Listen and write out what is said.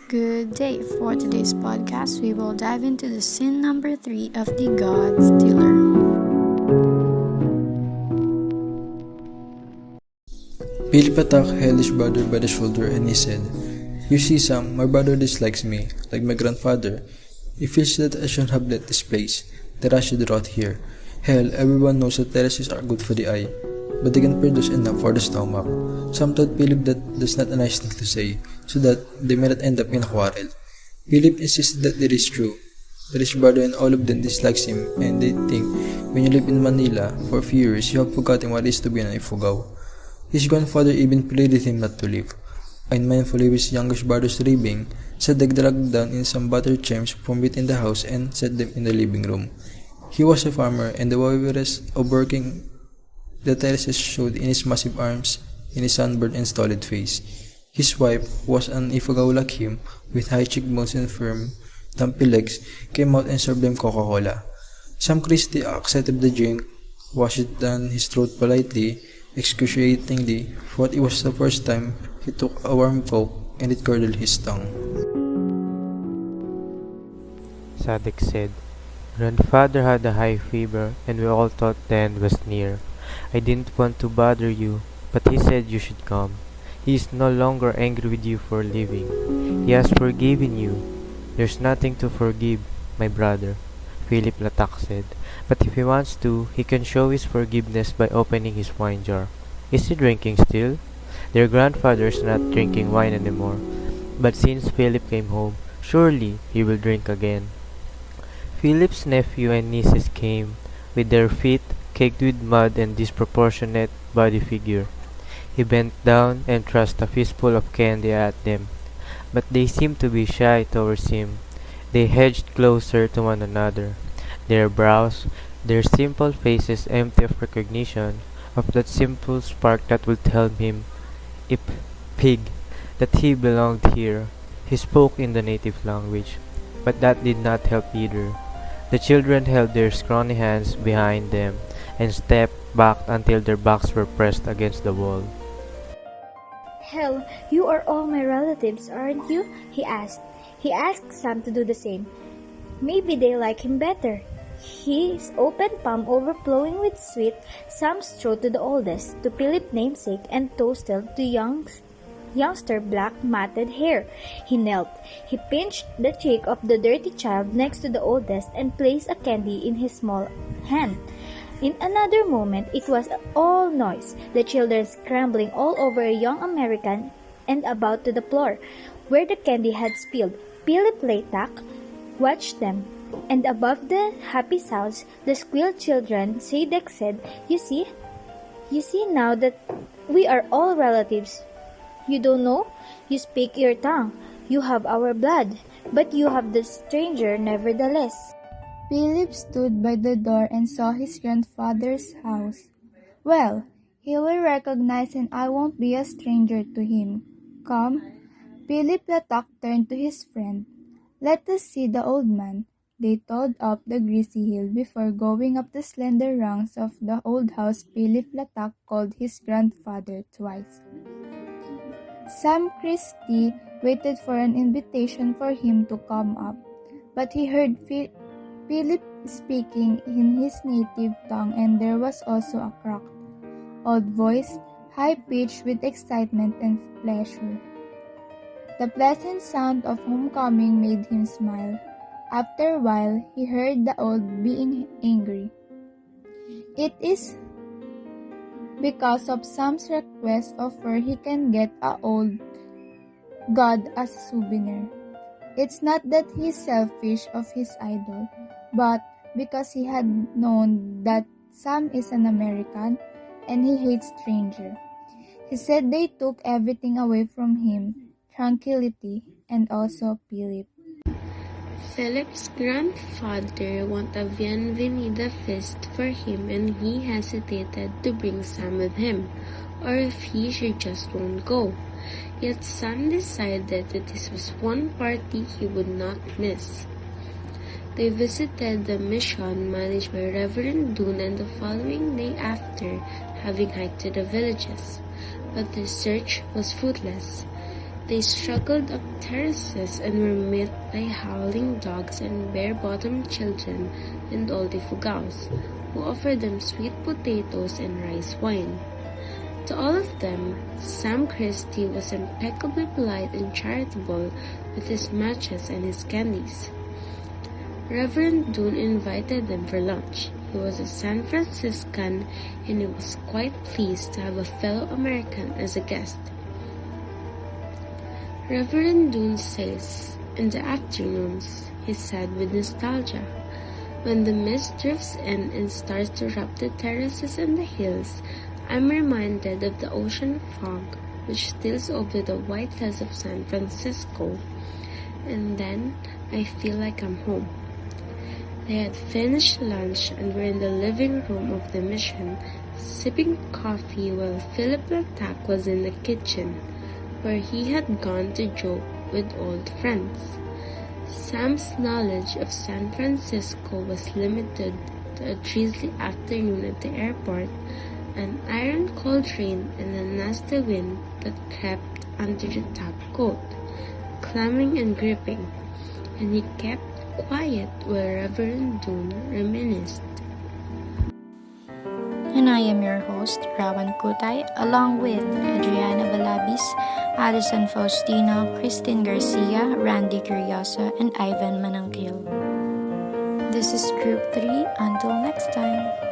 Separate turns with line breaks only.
Good day. For today's podcast, we will dive into the sin number 3 of the God Stealer.
Philip attacked Hell's brother by the shoulder and he said, "You see, Sam, my brother dislikes me, like my grandfather. He feels that I shouldn't have left this place, that I should rot here. Hell, everyone knows that terraces are good for the eye, but they can produce enough for the stomach." Sam told Philip that that's not a nice thing to say, so that they may not end up in a quarrel. Philip insisted that it is true. That his brother and all of them dislikes him, and they think when you live in Manila for a few years, you have forgotten what it is to be an ifugao. His grandfather even pleaded him not to leave. And mindful of his youngest brother's raving, said they dragged down in some battered chairs from within the house and set them in the living room. He was a farmer, and the weariness of working the terraces showed in his massive arms, in his sunburned and stolid face. His wife was an ifugao like him, with high cheekbones and firm, dumpy legs, came out and served them Coca-Cola. Sam Christie accepted the drink, washed it down his throat politely, excruciatingly, for it was the first time he took a warm Coke and it curdled his tongue.
Sadek said, "Grandfather had a high fever and we all thought the end was near. I didn't want to bother you, but he said you should come. He is no longer angry with you for leaving. He has forgiven you. There's nothing to forgive, my brother," Philip Latak said. "But if he wants to, he can show his forgiveness by opening his wine jar. Is he drinking still?" Their grandfather's not drinking wine anymore, but since Philip came home, surely he will drink again. Philip's nephew and nieces came, with their feet caked with mud and disproportionate body figure. He bent down and thrust a fistful of candy at them, but they seemed to be shy towards him. They hedged closer to one another, their brows, their simple faces empty of recognition of that simple spark that would tell him, if pig, that he belonged here. He spoke in the native language, but that did not help either. The children held their scrawny hands behind them and stepped back until their backs were pressed against the wall.
"Hell, you are all my relatives, aren't you?" he asked. He asked Sam to do the same. Maybe they like him better. His open palm overflowing with sweet, Sam strode to the oldest, to Philip's namesake, and toasted to youngster black matted hair. He knelt. He pinched the cheek of the dirty child next to the oldest and placed a candy in his small hand. In another moment, it was all noise, the children scrambling all over a young American and about to the floor, where the candy had spilled. Philip Latak watched them, and above the happy sounds, the squealed children, Sadek said, You see now that we are all relatives. You don't know? You speak your tongue. You have our blood, but you have the stranger nevertheless."
Philip stood by the door and saw his grandfather's house. "Well, he will recognize and I won't be a stranger to him. Come." Philip Latak turned to his friend. "Let us see the old man." They toed up the greasy hill before going up the slender rungs of the old house Philip Latak called his grandfather twice. Sam Christie waited for an invitation for him to come up, but he heard Philip speaking in his native tongue, and there was also a cracked, old voice, high-pitched with excitement and pleasure. The pleasant sound of homecoming made him smile. After a while, he heard the old being angry. It is because of Sam's request of where he can get a old god as a souvenir. It's not that he's selfish of his idol, but because he had known that Sam is an American and he hates stranger. He said they took everything away from him, tranquility, and also Philip.
Philip's grandfather wanted a bienvenida feast for him and he hesitated to bring Sam with him, or if he should just won't go. Yet Sam decided that this was one party he would not miss. They visited the mission managed by Reverend Doon and the following day after having hiked to the villages, but their search was fruitless. They struggled up terraces and were met by howling dogs and bare-bottomed children and old fugaos, who offered them sweet potatoes and rice wine. To all of them, Sam Christie was impeccably polite and charitable with his matches and his candies. Reverend Dune invited them for lunch. He was a San Franciscan and he was quite pleased to have a fellow American as a guest. Reverend Dune says, "In the afternoons," he said with nostalgia, "when the mist drifts in and starts to wrap the terraces and the hills, I'm reminded of the ocean fog which steals over the white hills of San Francisco, and then I feel like I'm home." They had finished lunch and were in the living room of the mission, sipping coffee while Philip Latak was in the kitchen, where he had gone to joke with old friends. Sam's knowledge of San Francisco was limited to a drizzly afternoon at the airport, an iron cold rain, and a nasty wind that crept under the top coat, climbing and gripping, and he kept quiet while Reverend Dune reminisced.
And I am your host, Rawan Cutay, along with Edrianna Balabis, Allyson Faustino, Kristine Garcia, Randee Curioso, and Ivan Mananquil. This is Group 3. Until next time.